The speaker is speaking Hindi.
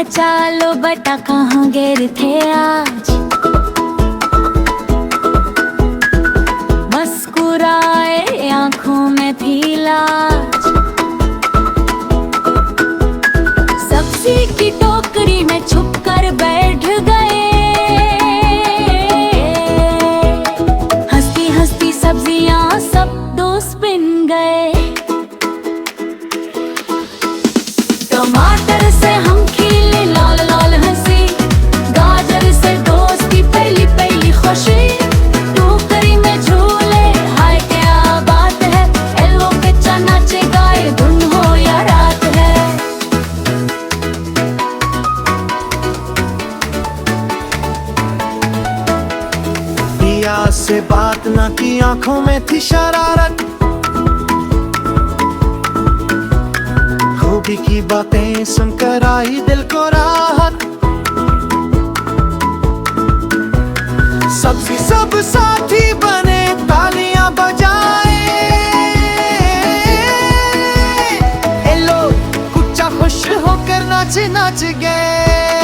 चालो बटा कहाँ गिर थे आज। मुस्कुराए आंखों में थी लाज। सब्जी की टोकरी में छुप कर बैठ गए। हंसती हंसती सब्जियां सब दोस्त बन गए। टमाटर से हम खिले लाल लाल हंसी। गाजर से दोस्ती पहली पहली खुशी। टोकरी में झूले हाय क्या बात है। एलो के चना चे गाए धुन हो या रात है। पिया से बात न की आंखों में थी शरारत। खूबी की बातें सुनकर आई दिल को राहत। सबसे सब साथी बने तालियां बजाए। ए लो कुछ खुश होकर नाच नाच गए।